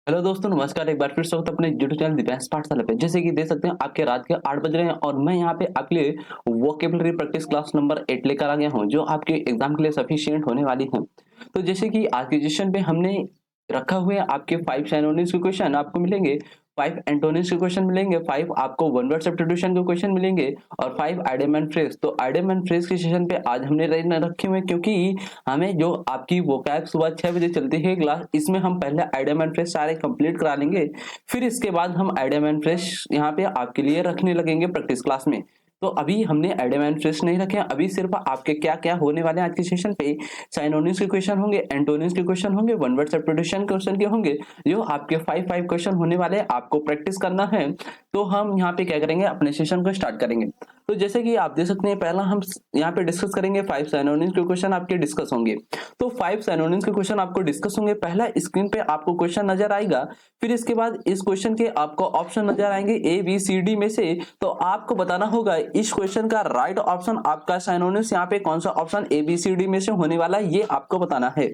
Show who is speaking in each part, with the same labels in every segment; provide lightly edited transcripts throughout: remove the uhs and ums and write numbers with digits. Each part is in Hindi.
Speaker 1: हेलो दोस्तों, नमस्कार। एक बार फिर स्वागत है अपने यूट्यूब चैनल दिव्यांश पाठशाला पे। जैसे कि देख सकते हैं आपके रात के 8 बज रहे हैं और मैं यहाँ पे आपके लिए वोकेबलरी प्रैक्टिस क्लास नंबर 8 लेकर आ गया हूँ, जो आपके एग्जाम के लिए सफिशिएंट होने वाली है। तो जैसे कि आज के सेशन पे हमने रखा हुआ है आपके 5 सिनोनिम्स के क्वेश्चन आपको मिलेंगे, 5 एंटोनिम्स के क्वेश्चन मिलेंगे, 5 आपको वन वर्ड सब्स्टिट्यूशन के क्वेश्चन मिलेंगे और 5 आइडियम एंड फ्रेज। तो आइडियम एंड फ्रेज के सेशन पे आज हमने रखे हुए हैं, क्योंकि हमें जो आपकी वोकैब सुबह 6 बजे चलती है क्लास, इसमें हम पहले आइडियम एंड फ्रेज सारे कंप्लीट करा लेंगे। फिर इसके बाद हम आइडियम एंड फ्रेज यहाँ पे आपके लिए रखने लगेंगे प्रैक्टिस क्लास में। तो अभी हमने आइडियम एंड फ्रेज नहीं रखे हैं, अभी सिर्फ आपके क्या क्या होने वाले हैं आज के सेशन पे। साइनोनिम्स के क्वेश्चन होंगे, एंटोनिम्स के क्वेश्चन होंगे, वन वर्ड सब्स्टिट्यूशन क्वेश्चन के होंगे, जो आपके 5 क्वेश्चन होने वाले हैं, आपको प्रैक्टिस करना है। तो हम यहाँ पे क्या करेंगे, अपने सेशन को स्टार्ट करेंगे। तो जैसे कि आप देख सकते हैं, पहला हम यहाँ पे डिस्कस करेंगे 5 सिनोनिम्स के क्वेश्चन आपके डिस्कस होंगे। तो 5 सिनोनिम्स के क्वेश्चन आपको डिस्कस होंगे। पहला स्क्रीन पे आपको क्वेश्चन नजर आएगा, फिर इसके बाद इस क्वेश्चन के आपको ऑप्शन नजर आएंगे ए बी सी डी में से। तो आपको बताना होगा इस क्वेश्चन का राइट ऑप्शन आपका सिनोनिम्स यहाँ पे कौन सा option A B C D में से होने वाला है, ये आपको बताना है।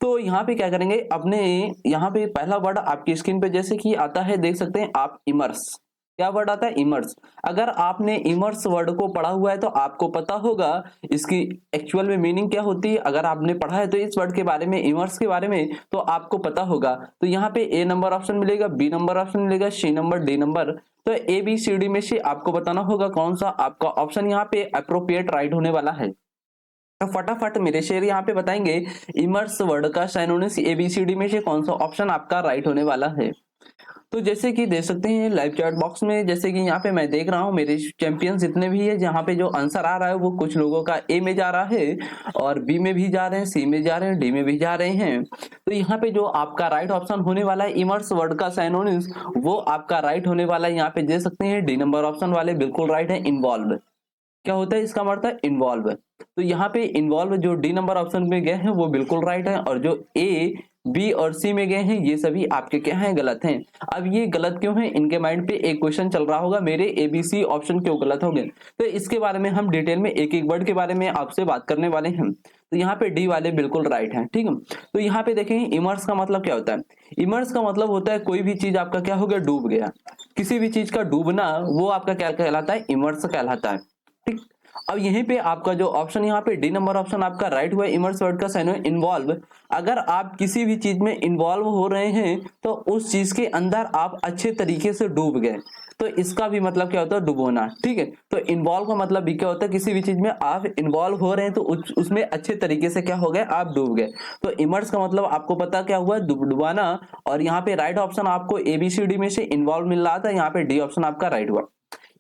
Speaker 1: तो यहाँ पे क्या करेंगे, अपने यहाँ पे पहला वर्ड आपकी स्क्रीन पे जैसे कि आता है, देख सकते हैं आप, इमर्स। क्या वर्ड आता है? इमर्स। अगर आपने इमर्स वर्ड को पढ़ा हुआ है तो आपको पता होगा इसकी एक्चुअल में मीनिंग क्या होती है। अगर आपने पढ़ा है तो इस वर्ड के बारे में, इमर्स के बारे में, तो आपको पता होगा। तो यहाँ पे ए नंबर ऑप्शन मिलेगा, बी नंबर ऑप्शन मिलेगा, सी नंबर, डी नंबर। तो ए बी सी डी में से आपको बताना होगा कौन सा आपका ऑप्शन यहाँ पे अप्रोप्रिएट राइट होने वाला है। तो फटाफट मेरे शेर यहाँ पे बताएंगे इमर्स वर्ड का साइनोनिम्स एबीसीडी में से कौन सा ऑप्शन आपका राइट होने वाला है। तो जैसे कि देख सकते हैं लाइव चैट बॉक्स में, जैसे कि यहाँ पे मैं देख रहा हूँ मेरे चैंपियन जितने भी है, जहाँ पे जो आंसर आ रहा है वो कुछ लोगों का ए में जा रहा है और बी में भी जा रहे हैं, सी में जा रहे हैं, डी में भी जा रहे हैं। तो यहाँ पे जो आपका राइट ऑप्शन होने वाला है इमर्स वर्ड का साइनोनिम्स, वो आपका राइट होने वाला है। यहाँ पे देख सकते हैं डी नंबर ऑप्शन वाले बिल्कुल राइट है। इन्वॉल्व क्या होता है, इसका मतलब इन्वॉल्व। तो यहाँ पे इन्वॉल्व जो डी नंबर ऑप्शन में गए हैं वो बिल्कुल राइट है, और जो ए बी और सी में गए हैं ये सभी आपके क्या हैं, गलत हैं। अब ये गलत क्यों है, इनके माइंड पे एक क्वेश्चन चल रहा होगा, मेरे ए बी सी ऑप्शन क्यों गलत हो गए। तो इसके बारे में हम डिटेल में एक एक वर्ड के बारे में आपसे बात करने वाले हैं। तो यहाँ पे डी वाले बिल्कुल राइट हैं, ठीक है। तो यहाँ पे देखें इमर्स का मतलब क्या होता है। इमर्स का मतलब होता है कोई भी चीज आपका क्या हो गया, डूब गया। किसी भी चीज का डूबना वो आपका क्या कहलाता है, इमर्स कहलाता है, ठीक। अब यहीं पे आपका जो ऑप्शन यहाँ पे डी नंबर ऑप्शन आपका राइट हुआ है, इमर्स वर्ड का साइन है इन्वॉल्व। अगर आप किसी भी चीज में इन्वॉल्व हो रहे हैं तो उस चीज के अंदर आप अच्छे तरीके से डूब गए, तो इसका भी मतलब क्या होता है, डुबोना, ठीक है। तो इन्वॉल्व का मतलब भी क्या होता है, किसी भी चीज में आप इन्वॉल्व हो रहे हैं तो उसमें अच्छे तरीके से क्या हो गए, आप डूब गए। तो इमर्स का मतलब आपको पता क्या हुआ, डुबाना। और यहाँ पे राइट ऑप्शन आपको एबीसीडी में से इन्वॉल्व मिल रहा था, यहाँ पे डी ऑप्शन आपका राइट हुआ।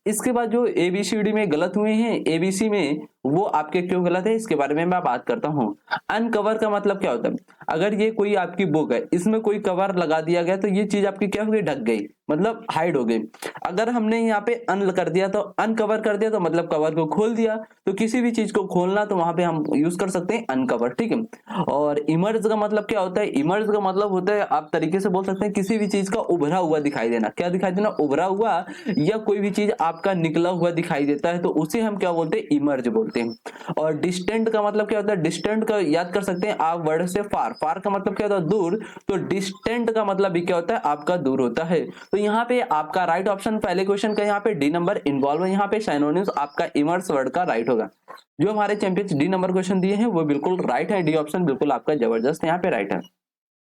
Speaker 1: इसके बाद जो एबीसीडी में गलत हुए हैं एबीसी में, वो आपके क्यों गलत है इसके बारे में मैं बात करता हूँ। अनकवर का मतलब क्या होता है, अगर ये कोई आपकी बुक है, इसमें कोई कवर लगा दिया गया तो ये चीज आपकी क्या हो गई, ढक गई, मतलब हाइड हो गई। अगर हमने यहाँ पे अन कर दिया तो अनकवर कर दिया, तो मतलब कवर को खोल दिया। तो किसी भी चीज को खोलना तो वहां पे हम यूज कर सकते हैं अनकवर, ठीक है। और इमर्ज का मतलब क्या होता है, इमर्ज का मतलब होता है, आप तरीके से बोल सकते हैं किसी भी चीज का उभरा हुआ दिखाई देना। क्या दिखाई देना, उभरा हुआ, या कोई भी चीज आपका निकला हुआ दिखाई देता है तो उसे हम क्या बोलते हैं, इमर्ज बोलते हैं। और डिस्टेंट का मतलब क्या होता है, डिस्टेंट का याद कर सकते हैं आप वर्ड से फार। फार का मतलब क्या होता है, दूर। तो डिस्टेंट का मतलब भी क्या होता है, आपका दूर होता है। तो यहाँ पे आपका राइट ऑप्शन पहले क्वेश्चन का यहाँ पे डी नंबर इन्वॉल्व है, यहाँ पे सिनोनिम्स आपका इमर्स वर्ड का राइट होगा। जो हमारे चैंपियंस डी नंबर क्वेश्चन दिए हैं वो बिल्कुल राइट है, डी ऑप्शन बिल्कुल आपका जबरदस्त यहाँ पे राइट है।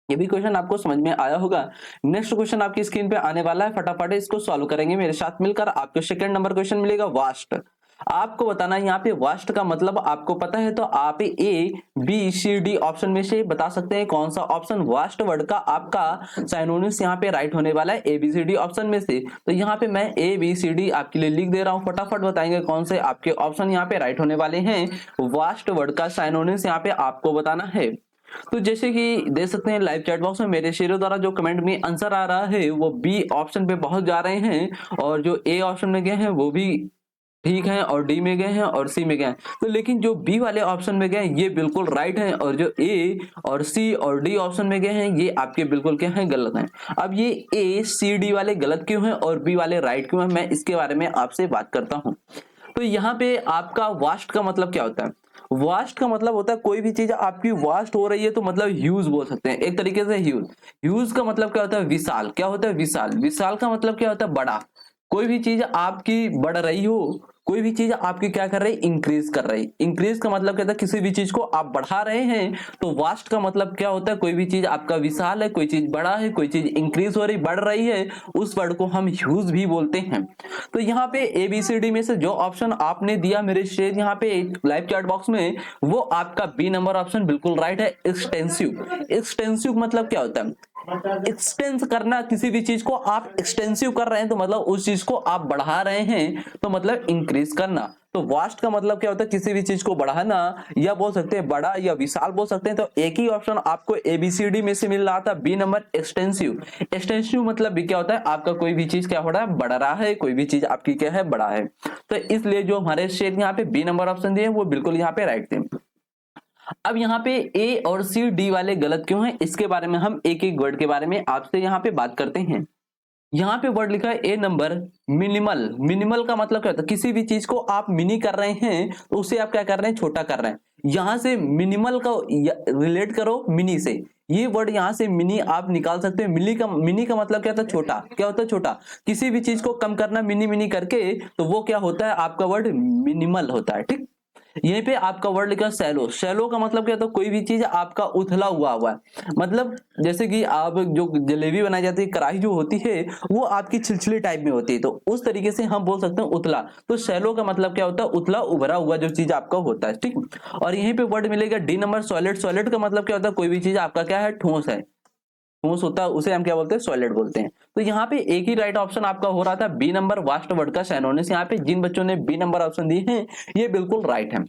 Speaker 1: ये भी क्वेश्चन आपको समझ में आया होगा। नेक्स्ट क्वेश्चन आपकी स्क्रीन पे आने वाला है, फटाफट इसको सॉल्व करेंगे मेरे साथ मिलकर। आपको सेकंड नंबर क्वेश्चन मिलेगा वास्ट। आपको बताना है यहाँ पे वास्ट का मतलब आपको पता है तो आप A B C D option में से बता सकते हैं कौन सा ऑप्शन वास्ट वर्ड का आपका साइनोनिम्स यहाँ पे राइट होने वाला है, A B C D option में से। तो यहाँ पे मैं ए बी सी डी आपके लिए लिख दे रहा हूँ, फटाफट बताएंगे कौन से आपके ऑप्शन यहाँ पे राइट होने वाले हैं। वास्ट वर्ड का साइनोनिम्स यहाँ पे आपको बताना है। तो जैसे कि देख सकते हैं लाइव चैट बॉक्स में मेरे शेरों द्वारा जो कमेंट में आंसर आ रहा है वो बी ऑप्शन पे पहुंच जा रहे हैं, और जो ए ऑप्शन में गए हैं वो भी ठीक है, और डी में गए हैं और सी में गए हैं। तो लेकिन जो बी वाले ऑप्शन में गए ये बिल्कुल राइट है, और जो ए और सी और डी ऑप्शन में गए हैं ये आपके बिल्कुल क्या है, गलत हैं। अब ये ए सी डी वाले गलत क्यों हैं और बी वाले राइट क्यों हैं, मैं इसके बारे में आपसे बात करता हूं। तो यहाँ पे आपका वास्ट का मतलब क्या होता है, वास्ट का मतलब होता है कोई भी चीज आपकी वास्ट हो रही है तो मतलब ह्यूज बोल सकते हैं, एक तरीके से ह्यूज। ह्यूज का मतलब क्या होता है? विशाल। क्या होता है? विशाल। विशाल का मतलब क्या होता है? बड़ा। कोई भी चीज आपकी बढ़ रही हो, कोई भी चीज आपकी क्या कर रही? इंक्रीज कर रही। इंक्रीज का मतलब क्या होता है? किसी भी चीज को आप बढ़ा रहे हैं। तो वास्ट का मतलब क्या होता है? कोई भी चीज आपका विशाल है, कोई चीज बड़ा है, कोई चीज इंक्रीज हो रही, बढ़ रही है, उस वर्ड को हम ह्यूज भी बोलते हैं। तो यहाँ पे एबीसीडी में से जो ऑप्शन आपने दिया मेरे शेर यहाँ पे लाइव चैट बॉक्स में, वो आपका बी नंबर ऑप्शन बिल्कुल राइट है, एक्सटेंसिव। एक्सटेंसिव मतलब क्या होता है? एक्सटेंस करना। किसी भी चीज को आप एक्सटेंसिव कर रहे हैं तो मतलब उस चीज को आप बढ़ा रहे हैं, तो मतलब इंक्रीज करना। तो वास्ट का मतलब क्या होता है? किसी भी चीज को बढ़ाना, या बोल सकते हैं बड़ा या विशाल बोल सकते हैं। तो एक ही ऑप्शन आपको एबीसीडी में से मिल रहा था, बी नंबर एक्सटेंसिव। एक्सटेंसिव मतलब भी क्या होता है? आपका कोई भी चीज क्या हो रहा है? बढ़ रहा है, कोई भी चीज आपकी क्या है? बड़ा है। तो इसलिए जो हमारे शेर यहाँ पे बी नंबर ऑप्शन दिए वो बिल्कुल यहाँ पे राइट थे। अब यहाँ पे ए और सी डी वाले गलत क्यों हैं, इसके बारे में हम एक एक वर्ड के बारे में आपसे यहाँ पे बात करते हैं। यहाँ पे वर्ड लिखा है ए नंबर, मिनिमल। मिनिमल का मतलब क्या होता है? किसी भी चीज को आप मिनी कर रहे हैं तो उसे आप क्या कर रहे हैं? छोटा कर रहे हैं। यहां से मिनिमल का रिलेट करो मिनी से। ये वर्ड यहाँ से मिनी आप निकाल सकते हैं। मिनी का मतलब क्या होता है? छोटा। क्या होता है? छोटा। किसी भी चीज को कम करना मिनी मिनी करके, तो वो क्या होता है? आपका वर्ड मिनिमल होता है। ठीक। यहीं पे आपका वर्ड लिखा सैलो। सैलो का मतलब क्या होता है? कोई भी चीज आपका उथला हुआ है। मतलब जैसे कि आप जो जलेबी बनाई जाती है, कढ़ाई जो होती है वो आपकी छिलछिली टाइप में होती है, तो उस तरीके से हम बोल सकते हैं उथला। तो सैलो का मतलब क्या होता है? उथला उभरा हुआ जो चीज आपका होता है। ठीक। और यहीं पे वर्ड मिलेगा डी नंबर, सॉलिड। सॉलिड का मतलब क्या होता है? कोई भी चीज आपका क्या है? ठोस है। ठोस होता है उसे हम क्या बोलते हैं? सॉलिड बोलते हैं। तो यहाँ पे एक ही राइट ऑप्शन आपका हो रहा था बी नंबर, वास्ट वर्ड का साइनोनिम्स। यहाँ पे जिन बच्चों ने बी नंबर ऑप्शन दिए हैं ये बिल्कुल राइट है।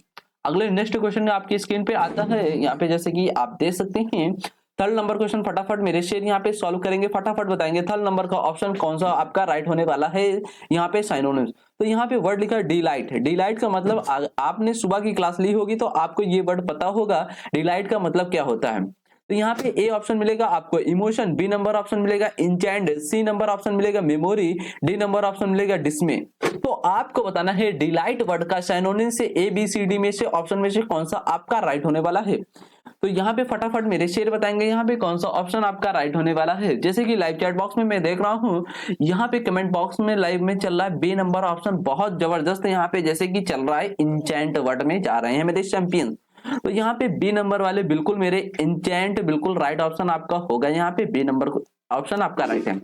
Speaker 1: अगले नेक्स्ट क्वेश्चन आपकी स्क्रीन पे आता है, यहाँ पे जैसे कि आप देख सकते हैं थर्ड नंबर क्वेश्चन। फटाफट मेरे शेर यहाँ पे सॉल्व करेंगे, फटाफट बताएंगे थर्ड नंबर का ऑप्शन कौन सा आपका राइट होने वाला है यहाँ पे साइनोनिम्स। तो यहाँ पे वर्ड लिखा है डिलाइट है। डिलाइट का मतलब आपने सुबह की क्लास ली होगी तो आपको ये वर्ड पता होगा डिलाइट का मतलब क्या होता है। तो यहाँ पे ए ऑप्शन मिलेगा आपको इमोशन, बी नंबर ऑप्शन मिलेगा इंचेंट, सी नंबर ऑप्शन मिलेगा मेमोरी, डी नंबर ऑप्शन मिलेगा डिस्मे। तो आपको बताना है डिलाइट वर्ड का साइनोनिम से ए बी सी डी में से ऑप्शन में से कौन सा आपका राइट होने वाला है। तो यहाँ पे फटाफट मेरे शेर बताएंगे यहाँ पे कौन सा ऑप्शन आपका राइट होने वाला है। जैसे कि लाइव चैट बॉक्स में मैं देख रहा हूँ, यहाँ पे कमेंट बॉक्स में लाइव में चल रहा है बी नंबर ऑप्शन बहुत जबरदस्त यहाँ पे जैसे कि चल रहा है, इंचेंट वर्ड में जा रहे हैं मेरे चैंपियन। तो यहाँ पे बी नंबर वाले बिल्कुल मेरे इंचेंट बिल्कुल राइट ऑप्शन आपका होगा। यहाँ पे बी नंबर ऑप्शन आपका राइट है।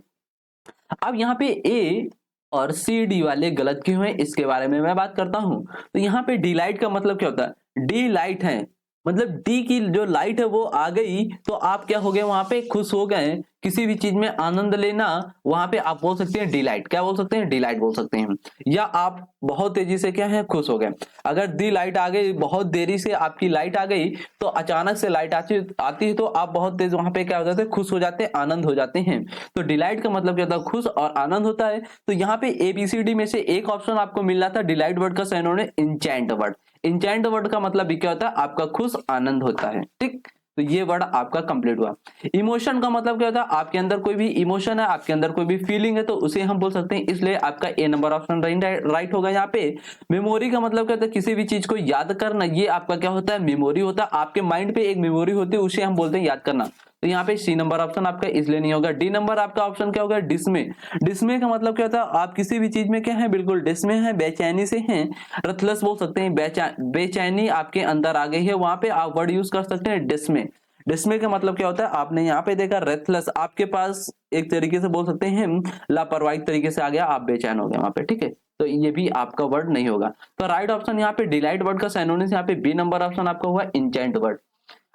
Speaker 1: अब यहाँ पे ए और सी डी वाले गलत क्यों हैं इसके बारे में मैं बात करता हूं। तो यहाँ पे डी लाइट का मतलब क्या होता है? डी लाइट है मतलब डी की जो लाइट है वो आ गई तो आप क्या हो गए? वहां पे खुश हो गए। किसी भी चीज में आनंद लेना, वहां पे आप बोल सकते हैं डिलाइट। क्या बोल सकते हैं? डिलाइट बोल सकते हैं। या आप बहुत तेजी से क्या है? खुश हो गए। अगर दी लाइट आ गई, बहुत देरी से आपकी लाइट आ गई, तो अचानक से लाइट आती है तो आप बहुत तेज वहां पे क्या हो जाते हैं? खुश हो जाते हैं, आनंद हो जाते हैं। तो डिलाइट का मतलब क्या होता है? खुश और आनंद होता है। तो यहाँ पे एबीसीडी में से एक ऑप्शन आपको मिल रहा था डिलाइट वर्ड का synonym enchant word. Enchant word का मतलब भी क्या होता है? आपका खुश आनंद होता है। ठीक। तो ये वर्ड आपका कंप्लीट हुआ। इमोशन का मतलब क्या होता है? आपके अंदर कोई भी इमोशन है, आपके अंदर कोई भी फीलिंग है तो उसे हम बोल सकते हैं, इसलिए आपका ए नंबर ऑप्शन राइट होगा यहाँ पे। मेमोरी का मतलब क्या होता है? किसी भी चीज को याद करना, ये आपका क्या होता है? मेमोरी होता है। आपके माइंड पे एक मेमोरी होती है, उसे हम बोलते हैं याद करना। तो यहाँ पे सी नंबर ऑप्शन आपका इसलिए नहीं होगा। डी नंबर आपका ऑप्शन क्या होगा? डिस्मे। डिस्मे का मतलब क्या होता है? आप किसी भी चीज में क्या है? बिल्कुल डिस्मे है, बेचैनी से हैं, रथलेस बोल सकते हैं। बेचैनी आपके अंदर आ गई है, वहां पे आप वर्ड यूज कर सकते हैं डिस्मे। डिस्मे का मतलब क्या होता है? आपने यहाँ पे देखा रेथलेस, आपके पास एक तरीके से बोल सकते हैं लापरवाही तरीके से आ गया, आप बेचैन हो गए वहां पे। ठीक है, तो ये भी आपका वर्ड नहीं होगा। तो राइट ऑप्शन यहाँ पे डिलाइट वर्ड का साइनोनिम यहाँ पे बी नंबर ऑप्शन आपका हुआ इंचेंट वर्ड।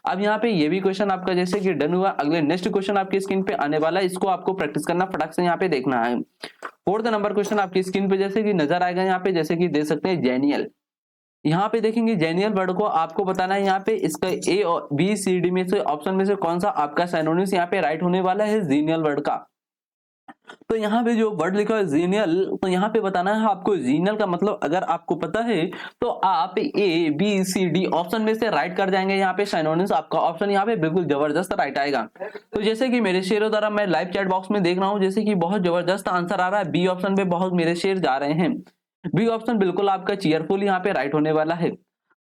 Speaker 1: अब यहाँ पे ये भी क्वेश्चन आपका जैसे कि डन हुआ। अगले नेक्स्ट क्वेश्चन आपकी स्क्रीन पे आने वाला है, इसको आपको प्रैक्टिस करना, फटाक से यहाँ पे देखना है। फोर्थ नंबर क्वेश्चन आपकी स्क्रीन पे जैसे कि नजर आएगा, यहाँ पे जैसे कि दे सकते हैं जेनियल। यहाँ पे देखेंगे जेनियल वर्ड को आपको बताना है यहाँ पे इसका ए और बी सी डी में से ऑप्शन में से कौन सा आपका साइनोनिम्स यहाँ पे राइट होने वाला है जीनियल वर्ड का। तो यहाँ पे जो वर्ड लिखा है जीनियल, तो यहाँ पे बताना है आपको जीनियल का मतलब अगर आपको पता है तो आप A B C D option में से राइट कर जाएंगे। यहाँ पे साइनोनिम्स आपका ऑप्शन यहाँ पे बिल्कुल जबरदस्त राइट आएगा। तो जैसे कि मेरे शेरों द्वारा मैं लाइव चैट बॉक्स में देख रहा हूँ, जैसे कि बहुत जबरदस्त आंसर आ रहा है, बी ऑप्शन पे बहुत मेरे शेर जा रहे हैं। बी ऑप्शन बिल्कुल आपका चीयरफुल यहाँ पे राइट होने वाला है।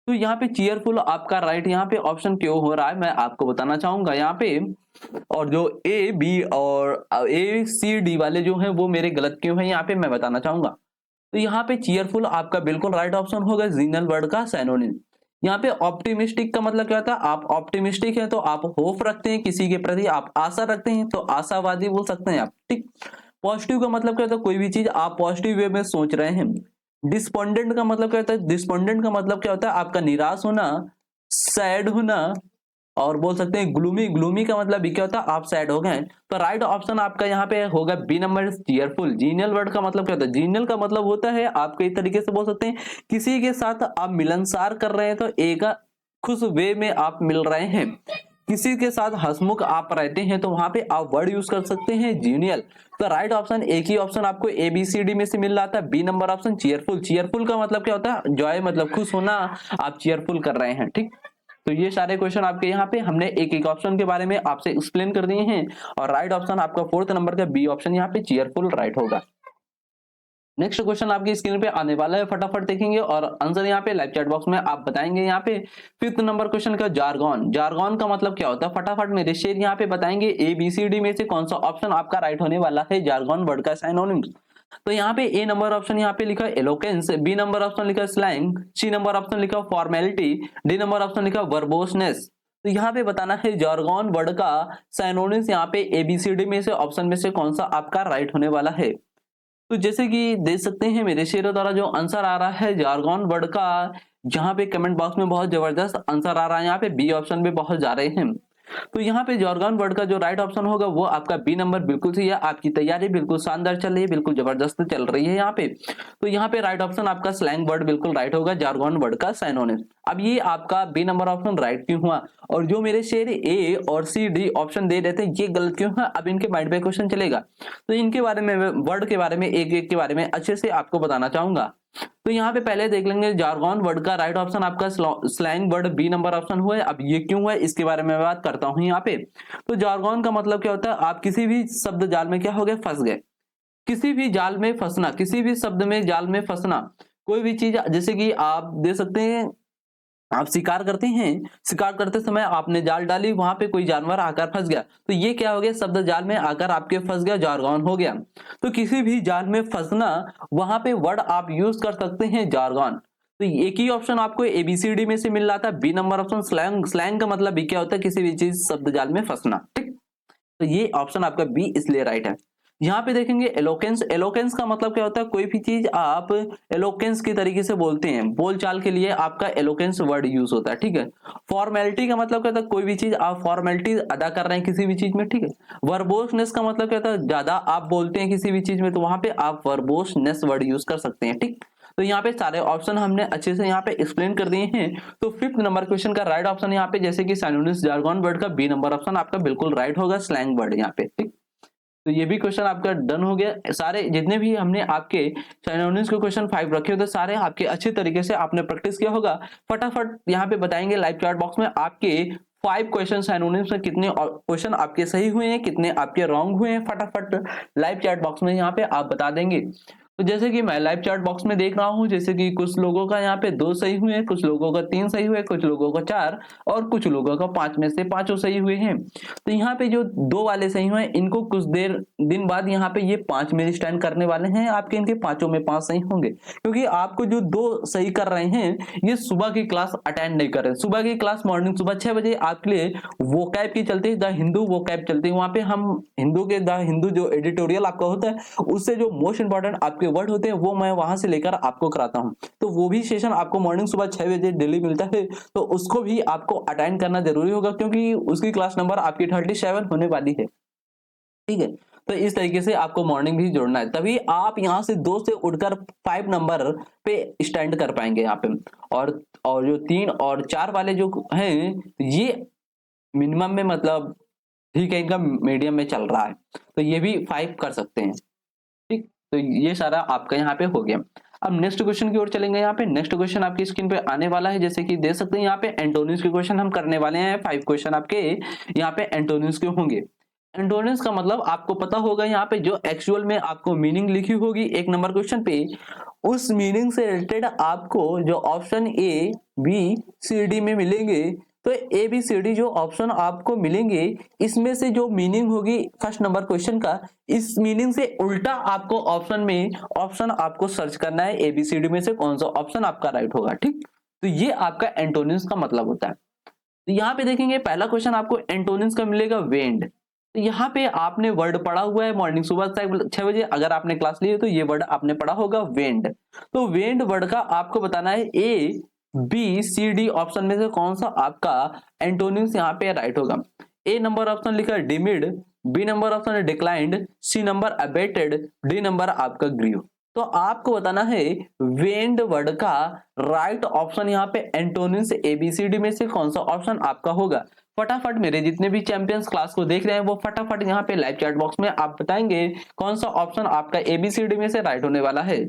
Speaker 1: तो यहाँ पे चीयरफुल आपका राइट यहाँ पे ऑप्शन क्यों हो रहा है मैं आपको बताना चाहूंगा यहाँ पे। और जो ए बी और ए सी डी वाले जो हैं वो मेरे गलत क्यों हैं यहाँ पे मैं बताना चाहूंगा। तो यहाँ पे चीयरफुल आपका बिल्कुल राइट ऑप्शन होगा, जीनल वर्ड का सिनोनिम। यहाँ पे ऑप्टिमिस्टिक का मतलब क्या होता है, आप ऑप्टिमिस्टिक हैं तो आप होप रखते हैं किसी के प्रति, आप आशा रखते हैं तो आशावादी बोल सकते हैं आप, ठीक। पॉजिटिव का मतलब क्या होता है, कोई भी चीज आप पॉजिटिव वे में सोच रहे हैं। डिस्पोंडेंट का मतलब क्या होता है, डिस्पोंडेंट का मतलब क्या होता है, आपका निराश होना, सैड होना। और बोल सकते हैं ग्लूमी, ग्लूमी का मतलब भी क्या होता है, आप सैड हो गए। तो राइट ऑप्शन आपका यहाँ पे होगा B number, cheerful. Genial word का मतलब क्या होता है, जीनियल का मतलब होता है आप कई तरीके से बोल सकते हैं किसी के साथ आप मिलनसार कर रहे हैं तो एक खुश वे में आप मिल रहे हैं। किसी के साथ हंसमुख आप रहते हैं तो वहां पे आप वर्ड यूज कर सकते हैं जीनियल। तो राइट ऑप्शन एक ही ऑप्शन आपको ए बी सी डी में से मिल रहा था, B number option cheerful. Cheerful का मतलब क्या होता है, जॉय मतलब खुश होना, आप चीयरफुल कर रहे हैं, ठीक। तो ये सारे क्वेश्चन आपके यहाँ पे हमने एक एक ऑप्शन के बारे में आपसे एक्सप्लेन कर दिए हैं। और राइट ऑप्शन आपका फोर्थ नंबर का बी ऑप्शन यहाँ पे चीयरफुल राइट होगा। नेक्स्ट क्वेश्चन आपकी स्क्रीन पे आने वाला है, फटाफट देखेंगे और आंसर यहाँ पे लाइव चैट बॉक्स में आप बताएंगे। यहाँ पे फिफ्थ नंबर क्वेश्चन का जार्गन, जार्गन का मतलब क्या होता है, फटाफट मेरे शेर यहाँ पे बताएंगे ए बी सी डी में से कौन सा ऑप्शन आपका राइट होने वाला है जार्गन वर्ड का सिनोनिम्स। तो यहाँ पे ए नंबर ऑप्शन यहाँ पे लिखा एलोकेंस, बी नंबर ऑप्शन लिखा स्लैंग, सी नंबर ऑप्शन लिखा फॉर्मेलिटी, डी नंबर ऑप्शन लिखा वर्बोसनेस। तो यहाँ पे बताना है जार्गन वर्ड का सिनोनिम्स यहाँ पे एबीसीडी में से ऑप्शन में से कौन सा आपका राइट होने वाला है। तो जैसे कि देख सकते हैं मेरे शेरों द्वारा जो आंसर आ रहा है जार्गन वर्ड का, जहां पे कमेंट बॉक्स में बहुत जबरदस्त आंसर आ रहा है, यहाँ पे बी ऑप्शन में बहुत जा रहे हैं। तो यहाँ पे जार्गन वर्ड का जो राइट ऑप्शन होगा वो आपका बी नंबर बिल्कुल सही है। आपकी तैयारी बिल्कुल शानदार चल रही है, बिल्कुल जबरदस्त चल रही है यहाँ पे। तो यहाँ पे राइट ऑप्शन आपका स्लैंग वर्ड बिल्कुल राइट होगा, जार्गन वर्ड का सिनोनिम। अब ये आपका बी नंबर ऑप्शन राइट क्यों हुआ, और जो मेरे शेर ए और सी डी ऑप्शन दे रहे थे ये गलत क्यों है, अब इनके माइंड पे क्वेश्चन चलेगा। तो इनके बारे में वर्ड के बारे में एक एक के बारे में अच्छे से आपको बताना चाहूंगा। तो यहाँ पे पहले देख लेंगे जार्गन वर्ड का राइट ऑप्शन आपका slang word B number option हुआ है। अब ये क्यों हुआ है इसके बारे में बात करता हूँ यहाँ पे। तो जार्गन का मतलब क्या होता है, आप किसी भी शब्द जाल में क्या हो गए, फंस गए। किसी भी जाल में फंसना, किसी भी शब्द में जाल में फंसना, कोई भी चीज, जैसे कि आप दे सकते हैं आप शिकार करते हैं, शिकार करते समय आपने जाल डाली, वहां पे कोई जानवर आकर फंस गया, तो ये क्या हो गया, शब्द जाल में आकर आपके फंस गया, जार्गन हो गया। तो किसी भी जाल में फंसना, वहां पे वर्ड आप यूज कर सकते हैं जार्गन। तो एक ही ऑप्शन आपको एबीसीडी में से मिल रहा था, B number option slang. Slang का मतलब भी क्या होता है, किसी भी चीज शब्द जाल में फंसना, ठीक। तो ये ऑप्शन आपका बी इसलिए राइट है। यहाँ पे देखेंगे एलोकेंस, एलोकेंस का मतलब क्या होता है, कोई भी चीज आप एलोकेंस के तरीके से बोलते हैं, बोलचाल के लिए आपका एलोकेंस वर्ड यूज होता है, ठीक है। फॉर्मेलिटी का मतलब क्या होता है, कोई भी चीज आप फॉर्मेलिटी अदा कर रहे हैं किसी भी चीज में, ठीक है। वर्बोसनेस का मतलब क्या होता है, ज्यादा आप बोलते हैं किसी भी चीज में तो वहां पे आप वर्बोसनेस वर्ड यूज कर सकते हैं, ठीक। तो यहाँ पे सारे ऑप्शन हमने अच्छे से यहाँ पे एक्सप्लेन कर दिए हैं। तो फिफ्थ नंबर क्वेश्चन का राइट ऑप्शन यहाँ पे जैसे कि सिनोनिम्स जार्गन वर्ड का बी नंबर ऑप्शन आपका बिल्कुल राइट होगा, स्लैंग वर्ड यहाँ पे, ठीक। तो ये भी क्वेश्चन आपका डन हो गया। सारे जितने भी हमने आपके सिनोनिम्स के क्वेश्चन 5 रखे होते सारे आपके अच्छे तरीके से आपने प्रैक्टिस किया होगा। फटाफट यहाँ पे बताएंगे लाइव चैट बॉक्स में आपके 5 क्वेश्चन सिनोनिम्स में कितने क्वेश्चन आपके सही हुए हैं, कितने आपके रॉन्ग हुए हैं, फटाफट लाइव चैट बॉक्स में यहाँ पे आप बता देंगे। तो जैसे कि मैं लाइव चैट बॉक्स में देख रहा हूँ, जैसे कि कुछ लोगों का यहाँ पे 2 सही हुए हैं, कुछ लोगों का 3 सही हुए, कुछ लोगों का 4 और कुछ लोगों का 5 में से 5 सही हुए हैं। तो यहाँ पे जो 2 वाले सही हुए हैं इनको कुछ देर दिन बाद यहाँ पे ये 5 में स्टैंड करने वाले हैं, आपके इनके 5 में 5 सही होंगे। क्योंकि आपको जो 2 सही कर रहे हैं ये सुबह की क्लास अटेंड नहीं कर रहे। सुबह की क्लास मॉर्निंग सुबह 6 बजे आपके लिए वोकैब की चलती है, द हिंदू वोकैब चलती है। वहां पे हम हिंदू के द हिंदू जो एडिटोरियल आपका होता है उससे जो मोस्ट इंपॉर्टेंट आपके वर्ड होते हैं वो मैं वहां से लेकर आपको कराता हूं। तो वो भी सेशन आपको मॉर्निंग सुबह 6 बजे डेली मिलता है, तो उसको भी आपको अटेंड करना जरूरी होगा क्योंकि उसकी क्लास नंबर आपकी 37 होने वाली है, ठीक है। तो इस तरीके से आपको मॉर्निंग भी जोड़ना है, तभी आप यहाँ से 2 से उठकर 5 नंबर पे स्टैंड कर पाएंगे यहाँ पे। और जो 3 और 4 वाले जो हैं ये मिनिमम में मतलब ठीक है, इनका मीडियम में चल रहा है, तो ये भी 5 कर सकते हैं, ठीक। तो ये सारा आपका यहाँ पे हो गया। अब नेक्स्ट क्वेश्चन की ओर चलेंगे। यहाँ पे नेक्स्ट क्वेश्चन आपकी स्क्रीन पे आने वाला है, जैसे कि देख सकते हैं यहाँ पे एंटोनिम्स के क्वेश्चन हम करने वाले हैं। 5 क्वेश्चन आपके यहाँ पे एंटोनिम्स के होंगे। एंटोनिम्स का मतलब आपको पता होगा, यहाँ पे जो एक्चुअल में आपको मीनिंग लिखी होगी 1 नंबर क्वेश्चन पे उस मीनिंग से रिलेटेड आपको जो option A B C D में मिलेंगे, तो ए बी सी डी जो ऑप्शन आपको मिलेंगे, इसमें से जो मीनिंग होगी फर्स्ट नंबर क्वेश्चन का, इस मीनिंग से उल्टा आपको ऑप्शन आपको सर्च करना है, ए बी सी डी में से कौन सा ऑप्शन आपका राइट होगा। ठीक, तो ये आपका एंटोनिम्स का मतलब होता है। तो यहाँ पे देखेंगे पहला क्वेश्चन आपको एंटोनिम्स का मिलेगा वेंड। तो यहाँ पे आपने वर्ड पढ़ा हुआ है मॉर्निंग सुबह 6 बजे, अगर आपने क्लास ली है तो ये वर्ड आपने पढ़ा होगा वेंड। तो वेंड वर्ड का आपको बताना है A B C D option में से कौन सा आपका एंटोनिम्स यहाँ पे राइट होगा। ए नंबर ऑप्शन लिखा है डिमिड, बी नंबर ऑप्शन है declined, C number abated, D number आपका ग्रीव। तो आपको बताना है वेंड वर्ड का राइट ऑप्शन यहाँ पे एंटोनिम्स एबीसीडी में से कौन सा ऑप्शन आपका होगा। फटाफट मेरे जितने भी चैंपियंस क्लास को देख रहे हैं वो फटाफट यहाँ पे लाइव चैट बॉक्स में आप बताएंगे कौन सा ऑप्शन आपका एबीसीडी में से राइट होने वाला है।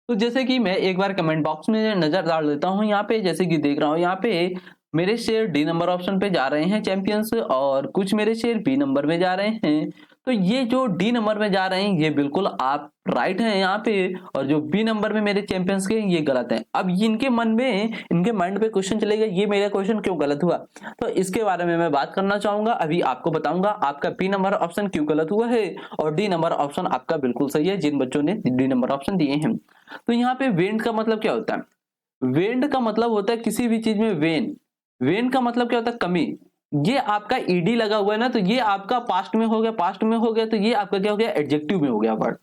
Speaker 1: तो जैसे कि मैं एक बार कमेंट बॉक्स में नजर डाल देता हूँ, यहाँ पे जैसे कि देख रहा हूँ यहाँ पे मेरे शेयर डी नंबर ऑप्शन पे जा रहे हैं चैंपियंस, और कुछ मेरे शेयर बी नंबर में जा रहे हैं। तो ये जो डी नंबर में जा रहे हैं ये बिल्कुल आप राइट हैं यहाँ पे, और जो बी नंबर में मेरे चैंपियंस के ये गलत है। अब इनके माइंड पे क्वेश्चन चलेगा ये मेरा क्वेश्चन क्यों गलत हुआ, तो इसके बारे में मैं बात करना चाहूंगा। अभी आपको बताऊंगा आपका बी नंबर ऑप्शन क्यों गलत हुआ है और डी नंबर ऑप्शन आपका बिल्कुल सही है जिन बच्चों ने डी नंबर ऑप्शन दिए हैं। तो यहाँ पे वेंड का मतलब क्या होता है, वेंड का मतलब होता है किसी भी चीज में वेन का मतलब क्या होता है कमी। ये आपका ईडी लगा हुआ है ना, तो ये आपका पास्ट में हो गया, तो ये आपका क्या हो गया एडजेक्टिव में हो गया वर्ड।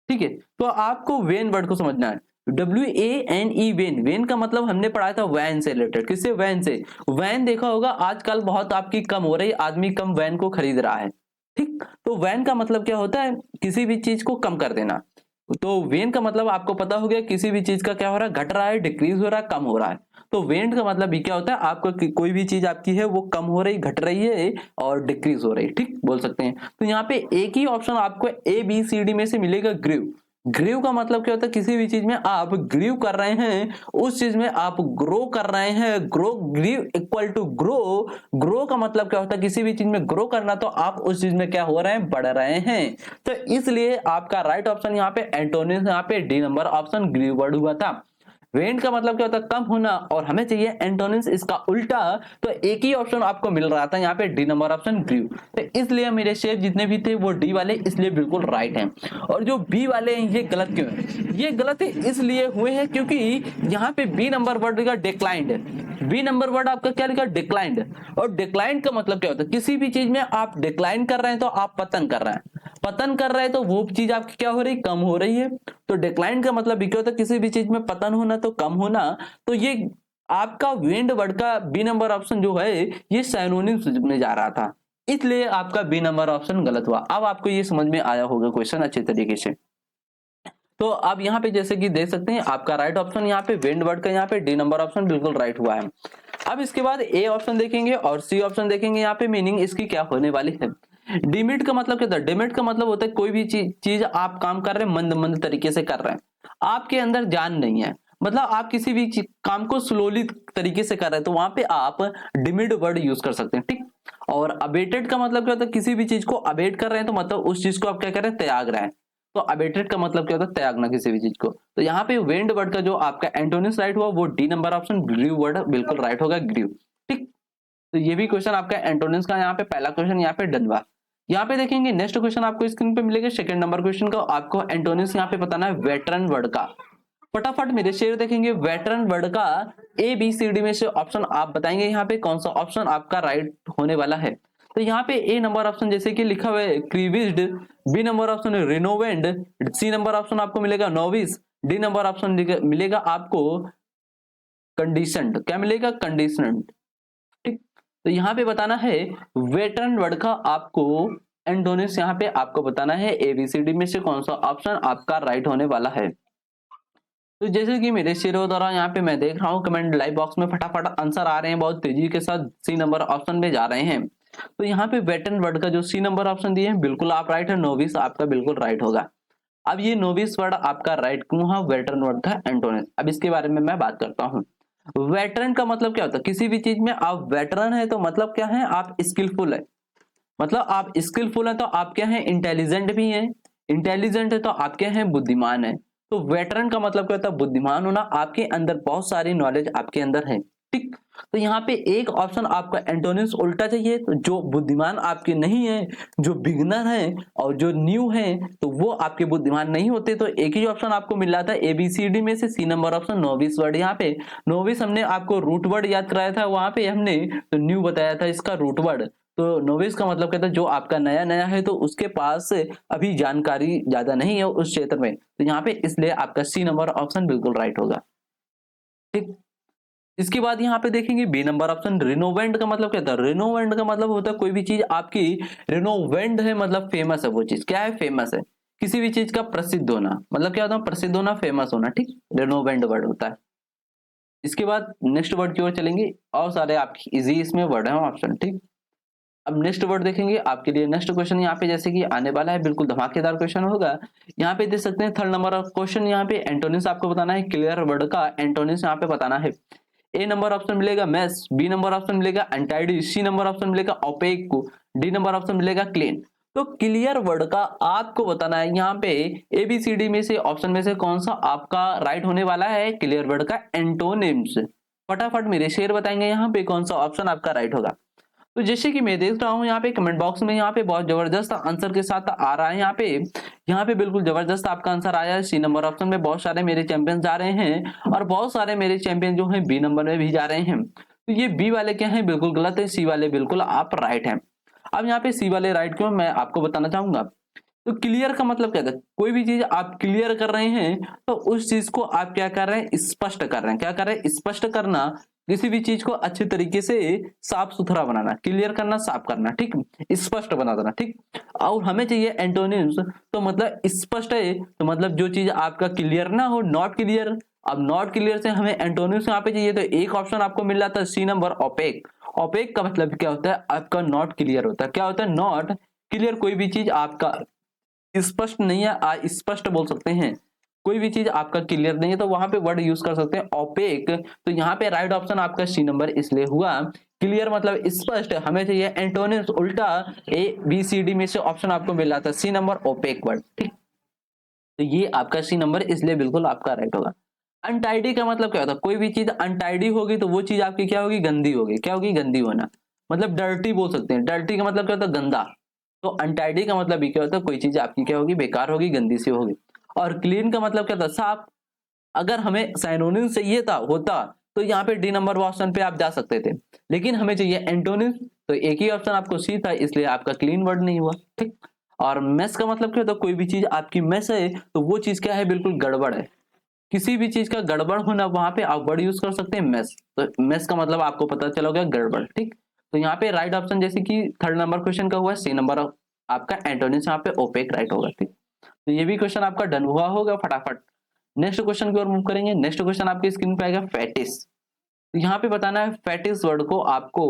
Speaker 1: ठीक है, तो आपको वेन वर्ड को समझना है। WANE वेन का मतलब हमने पढ़ा था वैन से रिलेटेड, किससे, वैन से। वैन देखा होगा आजकल बहुत आपकी कम हो रही, आदमी कम वैन को खरीद रहा है। ठीक, तो वैन का मतलब क्या होता है, किसी भी चीज को कम कर देना। तो वेन का मतलब आपको पता हो गया किसी भी चीज का क्या हो रहा है, घट रहा है, डिक्रीज हो रहा है, कम हो रहा है। तो वेंट का मतलब भी क्या होता है, आपको कोई भी चीज आपकी है वो कम हो रही, घट रही है और डिक्रीज हो रही, ठीक बोल सकते हैं। तो यहाँ पे एक ही ऑप्शन आपको ABCD में से मिलेगा ग्रीव। ग्रीव का मतलब क्या होता है, किसी भी चीज में आप ग्रीव कर रहे हैं, उस चीज में आप ग्रो कर रहे हैं। Grow, grieve equal to grow. Grow का मतलब क्या होता है, किसी भी चीज में ग्रो करना, तो आप उस चीज में क्या हो रहे हैं, बढ़ रहे हैं। तो इसलिए आपका राइट ऑप्शन यहाँ पे एंटोनिम्स, यहाँ पे D number option grieve word हुआ था। वेंट का मतलब क्या होता है कम होना, और हमें चाहिए एंटोनिम्स इसका उल्टा, तो एक ही ऑप्शन आपको मिल रहा था यहाँ पे डी नंबर ऑप्शन ग्रीव। तो इसलिए मेरे शेयर जितने भी थे वो डी वाले इसलिए बिल्कुल राइट हैं, और जो बी वाले हैं ये गलत क्यों है, ये गलत है इसलिए हुए हैं क्योंकि यहाँ पे बी नंबर वर्ड लिखा डिक्लाइंड है। बी नंबर वर्ड आपका क्या लिखा, डिक्लाइंड। और डिक्लाइंड का मतलब क्या होता है, किसी भी चीज में आप डिक्लाइन कर रहे हैं तो आप पतन कर रहे हैं, पतन कर रहे हैं तो वो चीज आपकी क्या हो रही, कम हो रही है। तो डिक्लाइन का मतलब क्या होता है, किसी भी चीज में पतन होना तो कम होना। तो ये आपका वेंड वर्ड का बी नंबर ऑप्शन जो है ये सिनोनिम्स में जा रहा था, इसलिए आपका बी नंबर ऑप्शन गलत हुआ। अब आपको ये समझ में आया होगा क्वेश्चन अच्छे तरीके से। तो अब यहाँ पे जैसे कि देख सकते हैं आपका राइट ऑप्शन यहाँ पे वेंड वर्ड का यहाँ पे डी नंबर ऑप्शन बिल्कुल राइट हुआ है। अब इसके बाद ए ऑप्शन देखेंगे और सी ऑप्शन देखेंगे, यहाँ पे मीनिंग इसकी क्या होने वाली है। डिमिट का मतलब क्या होता है, डिमिट का मतलब होता है कोई भी चीज आप काम कर रहे हैं मंद मंद तरीके से कर रहे हैं, आपके अंदर जान नहीं है, मतलब आप किसी भी काम को स्लोली तरीके से कर रहे हैं, तो वहां पे आप डिमिड वर्ड यूज कर सकते हैं। ठीक, और अबेटेड का मतलब क्या होता है, किसी भी चीज को अबेट कर रहे हैं तो मतलब उस चीज को आप क्या कर रहे हैं, त्याग रहे हैं। तो अबेटेड का मतलब क्या होता है, त्यागना किसी भी चीज को। तो यहाँ पे वेंड वर्ड का जो आपका एंटोनिम्स राइट हुआ वो D number option grieve word बिल्कुल राइट होगा, ग्रीव। ठीक, तो ये भी क्वेश्चन आपका एंटोनिम्स का यहाँ पे पहला क्वेश्चन यहाँ पे डन हुआ। यहाँ पे देखेंगे नेक्स्ट क्वेश्चन आपको स्क्रीन पे मिलेगा, सेकंड नंबर क्वेश्चन का आपको एंटोनिम्स यहाँ पे बताना है वेटरन वर्ड का। फटाफट मेरे शेयर देखेंगे वेटरन वर्ड का ABCD में से ऑप्शन आप बताएंगे यहाँ पे कौन सा ऑप्शन आपका राइट होने वाला है। तो यहाँ पे ए नंबर ऑप्शन जैसे कि लिखा हुआ है क्रीविज्ड, बी नंबर ऑप्शन रिनोवेंड, सी नंबर ऑप्शन आपको मिलेगा नोविस, डी नंबर ऑप्शन मिलेगा आपको कंडीशनड। क्या मिलेगा, कंडीशनड। ठीक, तो यहाँ पे बताना है वेटरन वर्ड का आपको एंटोनिम्स यहाँ पे आपको बताना है ABCD में से कौन सा ऑप्शन आपका राइट होने वाला है। तो जैसे कि मेरे शेरों द्वारा यहाँ पे मैं देख रहा हूँ कमेंट लाइव बॉक्स में फटाफट आंसर आ रहे हैं बहुत तेजी के साथ, सी नंबर ऑप्शन में जा रहे हैं। तो यहाँ पे वेटरन वर्ड का जो सी नंबर ऑप्शन दिए हैं बिल्कुल आप राइट है, नोविस आपका बिल्कुल राइट होगा। अब ये नोविस वर्ड आपका राइट क्यों है, वेटरन वर्ड का एंटोनिम्स, अब इसके बारे में मैं बात करता हूँ। वेटरन का मतलब क्या होता है, किसी भी चीज में आप वेटरन है तो मतलब क्या है, आप स्किलफुल है, मतलब आप स्किलफुल है तो आप क्या है, इंटेलिजेंट भी है, इंटेलिजेंट है तो आप क्या है, बुद्धिमान है। तो वेटरन का मतलब क्या होता है? बुद्धिमान होना, आपके अंदर बहुत सारी नॉलेज आपके अंदर है, ठीक। तो यहाँ पे एक ऑप्शन आपका एंटोनिम्स उल्टा चाहिए, तो जो बुद्धिमान आपके नहीं है, जो बिगिनर है और जो न्यू है, तो वो आपके बुद्धिमान नहीं होते। तो एक ही ऑप्शन आपको मिल रहा था एबीसीडी में से, C number option novice word. यहाँ पे नोविस हमने आपको रूट वर्ड याद कराया था, वहां पे हमने तो न्यू बताया था इसका रूट वर्ड। तो नोविस का मतलब कहता है जो आपका नया नया है, तो उसके पास अभी जानकारी ज्यादा नहीं है उस क्षेत्र में, तो यहाँ पे इसलिए आपका सी नंबर ऑप्शन बिल्कुल राइट होगा, ठीक। इसके बाद यहाँ पे देखेंगे बी नंबर ऑप्शन रिनोवेंट का मतलब क्या था? रिनोवेंट का मतलब होता है कोई भी चीज आपकी रिनोवेंट है, मतलब फेमस है, वो चीज क्या है? फेमस है। किसी भी चीज का प्रसिद्ध होना, मतलब क्या होता है? प्रसिद्ध होना, फेमस होना, ठीक। रिनोवेंट वर्ड होता है। इसके बाद नेक्स्ट वर्ड की ओर चलेंगे, और सारे आपकी इजी इसमें वर्ड है ऑप्शन, ठीक। अब नेक्स्ट वर्ड देखेंगे आपके लिए। नेक्स्ट क्वेश्चन यहाँ पे जैसे कि आने वाला है, बिल्कुल धमाकेदार क्वेश्चन होगा। यहाँ पे देख सकते हैं थर्ड नंबर ऑफ क्वेश्चन, यहाँ पे एंटोनिम्स आपको बताना है, क्लियर वर्ड का एंटोनिम्स यहाँ पे बताना है। ए नंबर ऑप्शन मिलेगा मैस, बी नंबर ऑप्शन मिलेगा अनटाइडी, सी नंबर ऑप्शन मिलेगा ओपेक, डी नंबर ऑप्शन मिलेगा क्लीन। तो क्लियर वर्ड का आपको बताना है यहाँ पे एबीसीडी में से ऑप्शन में से कौन सा आपका राइट होने वाला है क्लियर वर्ड का एंटोनिम्स। फटाफट मेरे शेर बताएंगे यहाँ पे कौन सा ऑप्शन आपका राइट होगा। तो जैसे कि मैं देख रहा हूँ यहाँ पे कमेंट बॉक्स में, यहाँ पे बहुत जबरदस्त आंसर के साथ आ रहा है। यहाँ पे बिल्कुल जबरदस्त आपका आंसर आया है। सी नंबर ऑप्शन में बहुत सारे मेरे चैंपियन जा रहे हैं, और बहुत सारे मेरे चैंपियन जो हैं बी नंबर में भी जा रहे हैं। तो ये बी वाले क्या है? बिल्कुल गलत है। सी वाले बिल्कुल आप राइट हैं। अब यहाँ पे सी वाले राइट क्यों, मैं आपको बताना चाहूंगा। तो क्लियर का मतलब क्या था? कोई भी चीज आप क्लियर कर रहे हैं, तो उस चीज को आप क्या कर रहे हैं? स्पष्ट कर रहे हैं। क्या कर रहे हैं? स्पष्ट करना। किसी भी चीज को अच्छे तरीके से साफ सुथरा बनाना, क्लियर करना, साफ करना, ठीक, स्पष्ट बना देना, ठीक। और हमें चाहिए एंटोनिम्स, तो मतलब स्पष्ट है, तो मतलब जो चीज आपका क्लियर ना हो, नॉट क्लियर। अब नॉट क्लियर से हमें एंटोनिम्स यहाँ पे चाहिए, तो एक ऑप्शन आपको मिल रहा था सी नंबर ओपेक। ओपेक का मतलब क्या होता है? आपका नॉट क्लियर होता है। क्या होता है? Not clear. कोई भी चीज आपका स्पष्ट नहीं है, स्पष्ट बोल सकते हैं। कोई भी चीज आपका क्लियर नहीं है, तो वहां पे वर्ड यूज कर सकते हैं ओपेक। तो यहाँ पे राइट ऑप्शन आपका सी नंबर इसलिए हुआ। क्लियर मतलब स्पष्ट, हमें चाहिए एंटोनिम्स उल्टा। ए बी सी डी में से ऑप्शन आपको मिल रहा था सी नंबर ओपेक वर्ड, ठीक। तो ये आपका सी नंबर इसलिए बिल्कुल आपका राइट होगा। अनटाइडी का मतलब क्या होता है? कोई भी चीज अनटाइडी होगी तो वो चीज आपकी क्या होगी? गंदी होगी। क्या होगी? गंदी होना। मतलब डर्टी बोल सकते हैं। डर्टी का मतलब क्या होता है? गंदा। तो अनटाइडी का मतलब भी क्या होता है? कोई चीज आपकी क्या होगी? बेकार होगी, गंदी सी होगी। और क्लीन का मतलब क्या था? साफ। अगर हमें साइनोनिम चाहिए था होता, तो यहाँ पे डी नंबर ऑप्शन पे आप जा सकते थे, लेकिन हमें चाहिए एंटोनिम, तो एक ही ऑप्शन आपको सी था, इसलिए आपका क्लीन वर्ड नहीं हुआ, ठीक। और मेस का मतलब क्या होता है? कोई भी चीज आपकी मेस है, तो वो चीज क्या है? बिल्कुल गड़बड़ है। किसी भी चीज का गड़बड़ होना, वहां पे आप वर्ड यूज कर सकते हैं मेस। तो मेस का मतलब आपको पता चला गया गड़बड़, ठीक। तो यहाँ पे राइट ऑप्शन जैसे कि थर्ड नंबर क्वेश्चन का हुआ, सी नंबर आपका एंटोनिम्स यहाँ पे ओपेक राइट होगा, ठीक। तो ये भी क्वेश्चन आपका डन हुआ होगा फटाफट। नेक्स्ट क्वेश्चन की ओर मूव करेंगे। नेक्स्ट क्वेश्चन आपकी स्क्रीन पे आएगा फैटिस। तो यहाँ पे बताना है फैटिस वर्ड को आपको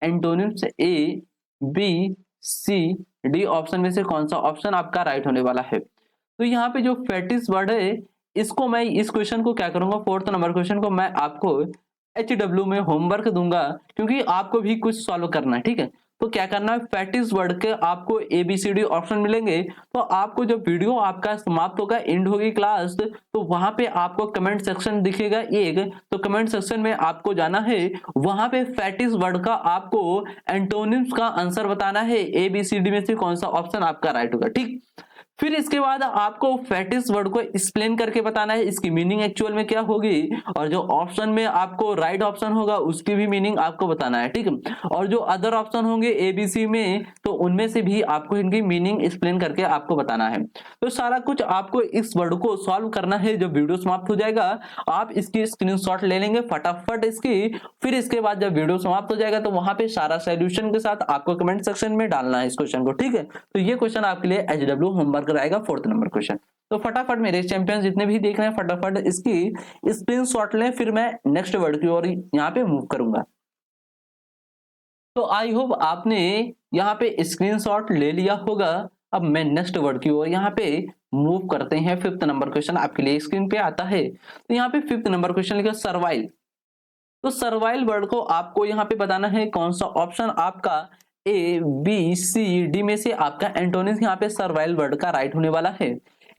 Speaker 1: antonyms A B C D option में से कौन सा ऑप्शन आपका राइट होने वाला है। तो यहाँ पे जो फैटिस वर्ड है, इसको मैं इस क्वेश्चन को क्या करूंगा, फोर्थ नंबर क्वेश्चन को मैं आपको HW में होमवर्क दूंगा, क्योंकि आपको भी कुछ सॉल्व करना है, ठीक है। तो क्या करना है, फैटिस वर्ड के आपको ABCD ऑप्शन मिलेंगे। तो आपको जब वीडियो आपका समाप्त होगा, एंड होगी क्लास, तो वहां पे आपको कमेंट सेक्शन दिखेगा एक, तो कमेंट सेक्शन में आपको जाना है, वहां पे फैटिस वर्ड का आपको एंटोनिम्स का आंसर बताना है। ABCD में से कौन सा ऑप्शन आपका राइट होगा, ठीक। फिर इसके बाद आपको फैटिस वर्ड को एक्सप्लेन करके बताना है, इसकी मीनिंग एक्चुअल में क्या होगी, और जो ऑप्शन में आपको राइट ऑप्शन होगा उसकी भी मीनिंग आपको बताना है, ठीक है। और जो अदर ऑप्शन होंगे ABC में, तो उनमें से भी आपको इनकी मीनिंग एक्सप्लेन करके आपको बताना है। तो सारा कुछ आपको इस वर्ड को सॉल्व करना है। जब वीडियो समाप्त हो जाएगा, आप इसकी स्क्रीनशॉट ले लेंगे फटाफट इसकी। फिर इसके बाद जब वीडियो समाप्त हो जाएगा, तो वहां पे सारा सॉल्यूशन के साथ आपको कमेंट सेक्शन में डालना है इस क्वेश्चन को, ठीक है। तो ये क्वेश्चन आपके लिए HW होमवर्क रहेगा, फोर्थ नंबर क्वेश्चन। तो फटाफट मेरे चैंपियन जितने भी देख रहे हैं, फटाफट इसकी स्क्रीनशॉट लें, फिर मैं नेक्स्ट वर्ड की ओर यहाँ पे मूव करूंगा। तो आई होप आपने यहाँ पे स्क्रीनशॉट ले लिया होगा। अब मैं नेक्स्ट वर्ड की ओर यहाँ पे मूव करते हैं। फिफ्थ नंबर क्वेश्चन आपके लिए स्क्रीन पे आता है। तो यहाँ पे फिफ्थ नंबर क्वेश्चन लिखा सर्वाइल। तो सर्वाइल वर्ड को आपको यहाँ पे बताना है कौन सा ऑप्शन आपका A B C D में से आपका एंटोनिम्स यहाँ पे सर्वाइल वर्ड का राइट होने वाला है।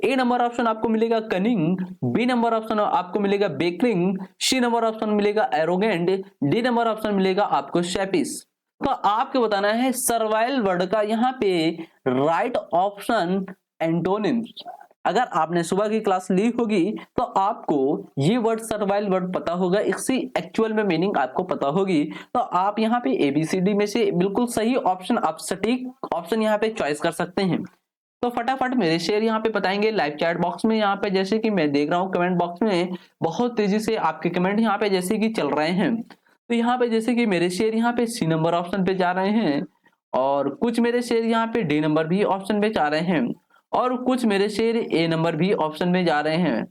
Speaker 1: ए नंबर ऑप्शन आपको मिलेगा कनिंग, बी नंबर ऑप्शन आपको मिलेगा बेकरिंग, सी नंबर ऑप्शन मिलेगा एरोगेंट, डी नंबर ऑप्शन मिलेगा आपको शैपिस। तो आपको बताना है सर्वाइल वर्ड का यहाँ पे राइट ऑप्शन एंटोनिम्स। अगर आपने सुबह की क्लास ली होगी तो आपको ये वर्ड सर्वाइल वर्ड पता होगा, इसकी एक्चुअल में मीनिंग आपको पता होगी। तो आप यहाँ पे एबीसीडी में से बिल्कुल सही ऑप्शन, आप सटीक ऑप्शन यहाँ पे चॉइस कर सकते हैं। तो फटाफट मेरे शेयर यहाँ पे बताएंगे लाइव चैट बॉक्स में। यहाँ पे जैसे कि मैं देख रहा हूँ कमेंट बॉक्स में बहुत तेजी से आपके कमेंट यहाँ पे जैसे कि चल रहे हैं। तो यहाँ पे जैसे कि मेरे शेयर यहाँ पे सी नंबर ऑप्शन पे जा रहे हैं, और कुछ मेरे शेयर यहाँ पे डी नंबर भी ऑप्शन पे जा रहे हैं, और कुछ मेरे शेयर ए नंबर भी ऑप्शन में जा रहे हैं,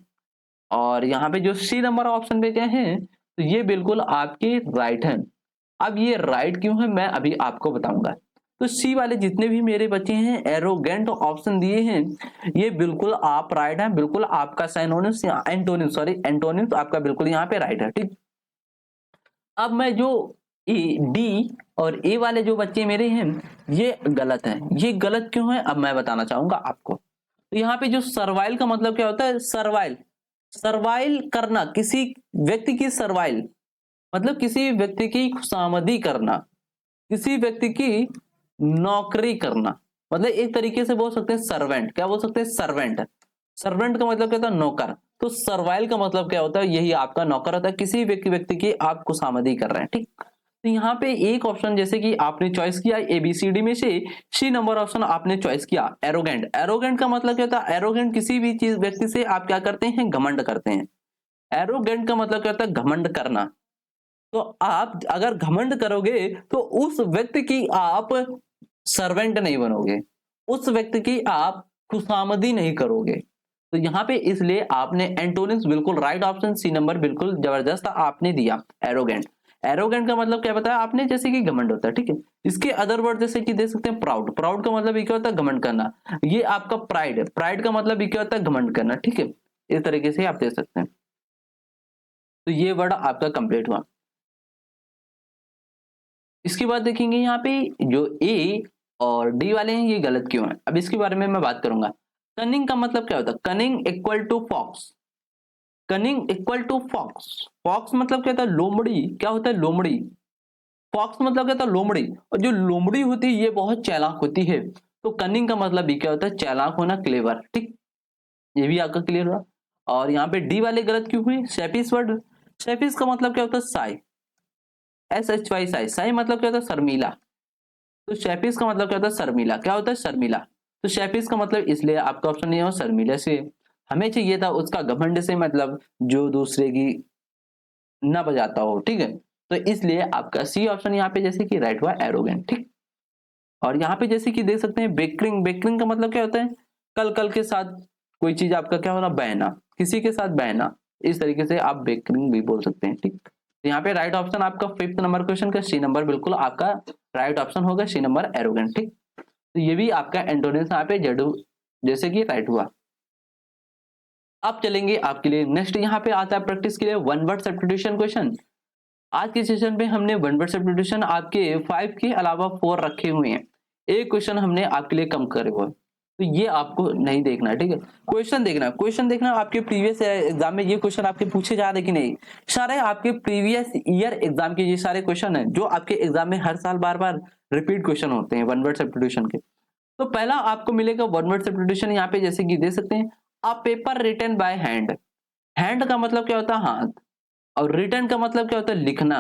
Speaker 1: और यहाँ पे जो सी नंबर ऑप्शन पे गए हैं तो ये बिल्कुल आपके राइट हैं। अब ये राइट क्यों है मैं अभी आपको बताऊंगा। तो सी वाले जितने भी मेरे बच्चे हैं एरोगेंट ऑप्शन दिए हैं, ये बिल्कुल आप राइट हैं, बिल्कुल आपका साइनोनिम्स एंटोनिम्स सॉरी एंटोनिम्स आपका बिल्कुल यहाँ पे राइट है, ठीक। अब मैं जो डी और ए वाले जो बच्चे मेरे हैं ये गलत हैं। ये गलत क्यों है अब मैं बताना चाहूंगा आपको। तो यहाँ पे जो सर्वाइल का मतलब क्या होता है, सर्वाइल, सर्वाइल करना, किसी व्यक्ति की सर्वाइल मतलब किसी व्यक्ति की खुशामदी करना, किसी व्यक्ति की नौकरी करना, मतलब एक तरीके से बोल सकते हैं सर्वेंट। क्या बोल सकते हैं, सर्वेंट। सर्वेंट का मतलब क्या होता है, नौकर। तो सर्वाइल का मतलब क्या होता है, यही आपका नौकर होता है, किसी व्यक्ति की आप खुशामदी कर रहे हैं, ठीक। तो यहाँ पे एक ऑप्शन जैसे कि आपने चॉइस किया एबीसीडी में से सी नंबर ऑप्शन आपने चॉइस किया एरोगेंट। एरोगेंट का मतलब क्या होता है, एरोगेंट किसी भी चीज व्यक्ति से आप क्या करते हैं, घमंड करते हैं। एरोगेंट का मतलब क्या होता है, घमंड करना। तो आप अगर घमंड करोगे तो उस व्यक्ति की आप सर्वेंट नहीं बनोगे, उस व्यक्ति की आप खुशामदी नहीं करोगे। तो यहाँ पे इसलिए आपने एंटोनिम्स बिल्कुल राइट ऑप्शन सी नंबर बिल्कुल जबरदस्त आपने दिया एरोगेंट। एरोगेंट का मतलब क्या बताया आपने, जैसे कि घमंड होता है, ठीक है। इसके अदर वर्ड जैसे कि दे सकते हैं प्राउड। प्राउड का मतलब ये क्या होता है, घमंड करना। ये आपका प्राइड है, प्राइड का मतलब ये क्या होता है, घमंड करना, ठीक है। इस तरीके से आप दे सकते हैं। तो ये वर्ड आपका कंप्लीट हुआ। इसके बाद देखेंगे यहाँ पे जो ए और डी वाले हैं ये गलत क्यों है, अब इसके बारे में मैं बात करूंगा। कनिंग का मतलब क्या होता है, cunning equal to fox. Cunning equal to fox. Fox मतलब क्या होता है, लोमड़ी। क्या होता है, लोमड़ी। फॉक्स मतलब क्या होता है, लोमड़ी। और जो लोमड़ी होती है ये बहुत चालाक होती है। तो कनिंग का मतलब भी क्या होता है, चालाक होना, क्लेवर, ठीक। ये भी आपका क्लियर हुआ। और यहाँ पे डी वाले गलत क्यों हुए, शेपिस वर्ड। शेपिस का मतलब क्या होता है, साई। SHY साई। साई मतलब क्या होता है, शर्मीला। तो शेपिस का मतलब क्या होता है, शर्मीला। क्या होता है, शर्मीला। तो शेपिस का मतलब इसलिए आपका ऑप्शन नहीं हो, शर्मीला से। हमें चाहिए था उसका घमंड से, मतलब जो दूसरे की न बजाता हो, ठीक है। तो इसलिए आपका सी ऑप्शन यहाँ पे जैसे कि राइट हुआ एरोगेंट, ठीक। और यहाँ पे जैसे कि देख सकते हैं बेकरिंग। बेकरिंग का मतलब क्या होता है, कल कल के साथ कोई चीज आपका क्या होना, बहना, किसी के साथ बहना। इस तरीके से आप बेकरिंग भी बोल सकते हैं, ठीक। तो यहाँ पे राइट ऑप्शन आपका फिफ्थ नंबर क्वेश्चन का सी नंबर बिल्कुल आपका राइट ऑप्शन होगा, सी नंबर एरोगेंट, ठीक। तो ये भी आपका एंटोनिम्स यहाँ पे जेडू जैसे कि राइट हुआ। अब चलेंगे आपके लिए नेक्स्ट, यहाँ पे आता है प्रैक्टिस के लिए वन वर्ड सब्स्टिट्यूशन क्वेश्चन। आज के सेशन पे हमने वन वर्ड सब्स्टिट्यूशन आपके 5 के अलावा 4 रखे हुए हैं। एक क्वेश्चन हमने आपके लिए कम करे हुए, तो ये आपको नहीं देखना है, ठीक है। क्वेश्चन देखना, क्वेश्चन देखना आपके प्रीवियस एग्जाम में ये क्वेश्चन आपके पूछे जा रहे कि नहीं। सारे आपके प्रीवियस ईयर एग्जाम के ये सारे क्वेश्चन हैं जो आपके एग्जाम में हर साल बार बार रिपीट क्वेश्चन होते हैं वन वर्ड सब्स्टिट्यूशन के। तो पहला आपको मिलेगा वन वर्ड सब्स्टिट्यूशन, यहाँ पे जैसे कि दे सकते हैं a paper written by hand. Hand का मतलब क्या होता है, हाथ। और रिटन का मतलब क्या होता है, लिखना।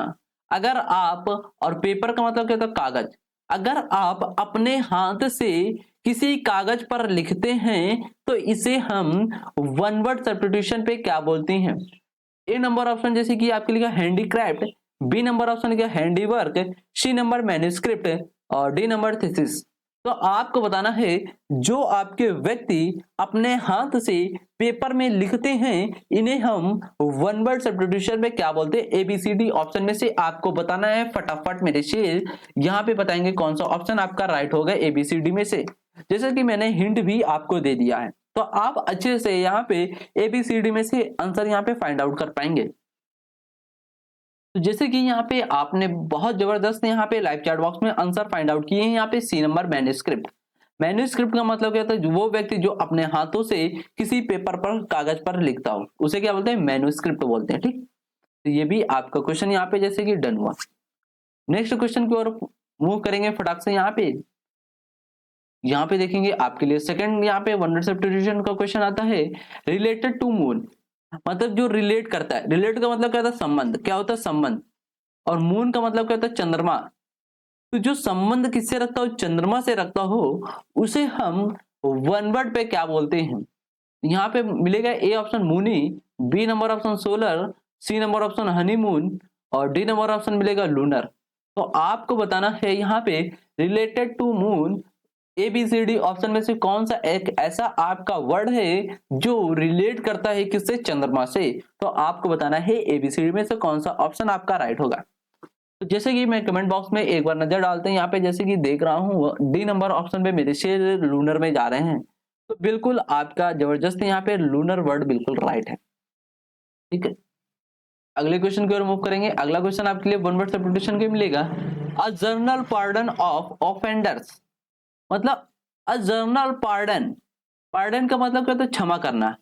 Speaker 1: अगर आप, और पेपर का मतलब क्या होता है, कागज। अगर आप अपने हाथ से किसी कागज पर लिखते हैं तो इसे हम वन वर्ड सब्स्टिट्यूशन पे क्या बोलते हैं। ए नंबर ऑप्शन जैसे कि आपके लिए हैंडीक्राफ्ट, बी नंबर ऑप्शन क्या हैंडीवर्क, सी नंबर मैन्युस्क्रिप्ट, और डी नंबर थीसिस। तो आपको बताना है जो आपके व्यक्ति अपने हाथ से पेपर में लिखते हैं इन्हें हम वन वर्ड सब्स्टिट्यूशन में क्या बोलते हैं। एबीसीडी ऑप्शन में से आपको बताना है, फटाफट मेरे शेर यहाँ पे बताएंगे कौन सा ऑप्शन आपका राइट होगा एबीसीडी में से। जैसे कि मैंने हिंट भी आपको दे दिया है तो आप अच्छे से यहाँ पे एबीसीडी में से आंसर यहाँ पे फाइंड आउट कर पाएंगे। तो जैसे कि यहाँ पे आपने बहुत जबरदस्त यहाँ पे लाइव चैट बॉक्स में आंसर फाइंड आउट किए हैं। यहाँ पे सी नंबर मैन्युस्क्रिप्ट, मैन्युस्क्रिप्ट का मतलब क्या होता है, वो व्यक्ति जो अपने हाथों से किसी पेपर पर, कागज पर लिखता हो, उसे क्या बोलते हैं, मैन्युस्क्रिप्ट बोलते हैं। ठीक, तो ये भी आपका क्वेश्चन यहाँ पे जैसे कि डन हुआ। नेक्स्ट क्वेश्चन की ओर मूव करेंगे फटाक से। यहाँ पे देखेंगे आपके लिए सेकंड यहाँ पे वन वर्ड सब्स्टिट्यूशन का क्वेश्चन आता है, रिलेटेड टू मून। मतलब जो रिलेट करता है, रिलेट का मतलब क्या होता है, संबंध, क्या होता है संबंध, और मून का मतलब क्या होता है, चंद्रमा। तो जो संबंध किससे रखता हो, चंद्रमा से रखता हो, उसे हम वन वर्ड पे क्या बोलते हैं। यहाँ पे मिलेगा A option moony, B number option solar, C number option honeymoon, और डी नंबर ऑप्शन मिलेगा लूनर। तो आपको बताना है यहाँ पे related to moon, A B C D option में से कौन सा एक ऐसा आपका वर्ड है जो रिलेट करता है किससे, चंद्रमा से। तो आपको बताना है ए बी सी डी में से कौन सा ऑप्शन आपका राइट होगा। तो जैसे कि मैं कमेंट बॉक्स में एक बार नजर डालते हैं, यहाँ पे जैसे कि देख रहा हूँ डी नंबर ऑप्शन पे मेरे शेर लूनर में जा रहे हैं। तो बिल्कुल आपका जबरदस्त यहाँ पे लूनर वर्ड बिल्कुल राइट है। ठीक है, अगले क्वेश्चन की ओर मूव करेंगे। अगला क्वेश्चन आपके लिए वन वर्ड सब्स्टिट्यूशन के मिलेगा, अ जर्नल पार्डन ऑफ ऑफेंडर्स। मतलब अ जर्नल पार्डन, पार्डन का मतलब क्या होता है, क्षमा करना।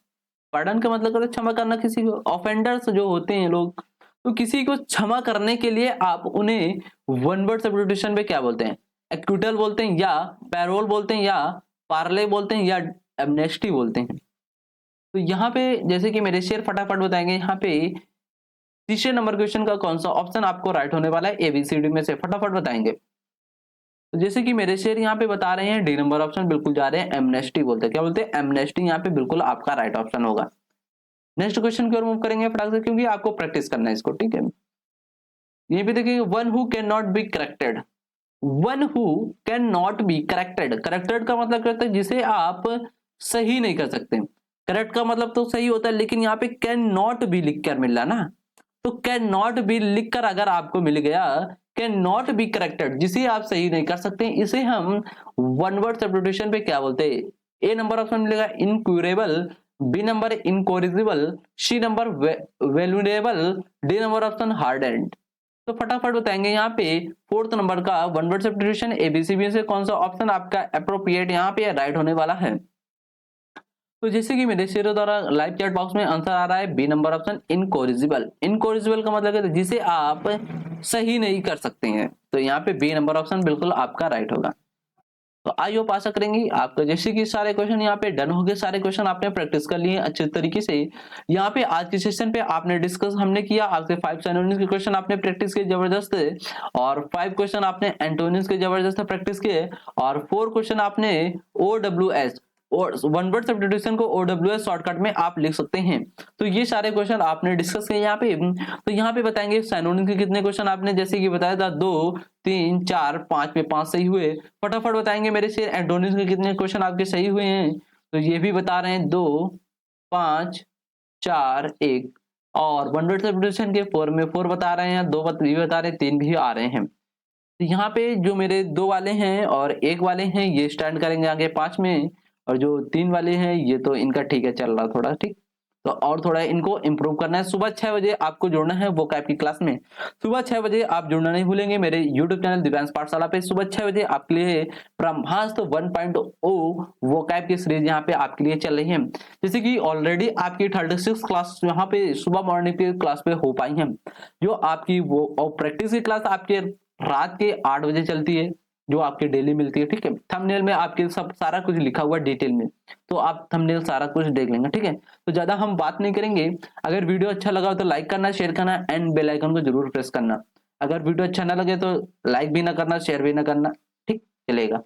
Speaker 1: पार्डन का मतलब होता है क्षमा करना किसी को। ऑफेंडर्स जो होते हैं लोग, तो किसी को क्षमा करने के लिए आप उन्हें वन वर्ड सब्स्टिट्यूशन पे क्या बोलते हैं, एक्विटल बोलते हैं, या पैरोल बोलते हैं, या पार्ले बोलते हैं, या एमनेस्टी बोलते हैं। तो यहाँ पे जैसे कि मेरे शेर फटाफट बताएंगे, यहाँ पे तीसरे नंबर क्वेश्चन का कौन सा ऑप्शन आपको राइट होने वाला है, एबीसीडी में से फटाफट बताएंगे। तो जैसे कि मेरे शेर यहाँ पे बता रहे हैं डी नंबर ऑप्शन बिल्कुल जा रहे हैं, एमनेस्टी बोलते हैं। क्या बोलते हैं, एमनेस्टी। यहाँ पे बिल्कुल आपका राइट ऑप्शन होगा। नेक्स्ट क्वेश्चन की ओर मूव करेंगे फटाक से, क्योंकि आपको प्रैक्टिस करना है इसको। ठीक है, ये भी देखिए, one who can not be corrected. One who can not be corrected, corrected का मतलब क्या होता है, जिसे आप सही नहीं कर सकते। करेक्ट का मतलब तो सही होता है, लेकिन यहाँ पे कैन नॉट बी लिख कर मिल रहा ना, तो कैन नॉट बी लिख कर अगर आपको मिल गया, कैन नॉट बी करेक्टेड, जिसे आप सही नहीं कर सकते, इसे हम वन वर्ड सब्स्टिट्यूशन पे क्या बोलते हैं। ए नंबर ऑप्शन मिलेगा incurable, B number incorrigible, C number valuable, D number option hardened. तो फटाफट बताएंगे यहाँ पे फोर्थ नंबर का वन वर्ड सब्स्टिट्यूशन एबीसीबी से कौन सा ऑप्शन आपका अप्रोप्रिएट यहाँ पे राइट होने वाला है। तो जैसे कि मेरे शेरों द्वारा लाइव चैट बॉक्स में आंसर आ रहा है बी नंबर ऑप्शन इनकोरिजिबल। इनकोरिजिबल का मतलब है जिसे आप सही नहीं कर सकते हैं, तो यहाँ पे बी नंबर ऑप्शन बिल्कुल आपका राइट होगा। तो आई होप आशा करेंगे आपका जैसे कि सारे क्वेश्चन यहाँ पे डन हो गए, सारे क्वेश्चन आपने प्रैक्टिस कर लिए अच्छे तरीके से। यहाँ पे आज के सेशन पे आपने डिस्कस हमने किया, आपसे 5 सिनोनिम्स के क्वेश्चन आपने प्रैक्टिस किए जबरदस्त, और 5 क्वेश्चन आपने एंटोनिम्स के जबरदस्त प्रैक्टिस किए, और 4 क्वेश्चन आपने OWS और वन वर्ड सब्स्टिट्यूशन को OWS शॉर्टकट में आप लिख सकते हैं। तो ये सारे क्वेश्चन आपने डिस्कस किए यहाँ पे। तो यहाँ पे बताएंगे सिनोनिम के कितने क्वेश्चन आपने जैसे कि बताया था, 2 3 4 5 में 5 सही हुए। फटाफट बताएंगे मेरे से एंटोनिम्स के कितने क्वेश्चन आपके सही हुए हैं, तो ये भी बता रहे हैं 2 5 4 1, और वन वर्ड सब्स्टिट्यूशन के 4 में 4 बता रहे हैं, 2 भी बता रहे हैं, 3 भी आ रहे हैं। तो यहाँ पे जो मेरे 2 वाले हैं और 1 वाले हैं ये स्टैंड करेंगे आगे 5 में, और जो 3 वाले हैं ये तो इनका ठीक है चल रहा थोड़ा ठीक। तो और थोड़ा इनको इंप्रूव करना है। सुबह 6 बजे आपको जुड़ना है वो कैप की क्लास में। सुबह 6 बजे आप जुड़ना नहीं भूलेंगे मेरे यूट्यूब चैनल दिव्यांश पाठशाला पे। सुबह 6 बजे आपके लिए ब्रह्मास्त्र 1.0 वो कैप की सीरीज यहाँ पे आपके लिए चल रही है। जैसे कि ऑलरेडी आपकी 36 क्लास यहाँ पे सुबह मॉर्निंग की क्लास पे हो पाई है, जो आपकी वो और प्रैक्टिस की क्लास आपके रात के 8 बजे चलती है, जो आपके डेली मिलती है। ठीक है, थंबनेल में आपके सब सारा कुछ लिखा हुआ डिटेल में, तो आप थंबनेल सारा कुछ देख लेंगे। ठीक है, तो ज्यादा हम बात नहीं करेंगे। अगर वीडियो अच्छा लगा तो लाइक करना, शेयर करना एंड बेल आइकन को जरूर प्रेस करना। अगर वीडियो अच्छा ना लगे तो लाइक भी ना करना, शेयर भी ना करना। ठीक चलेगा।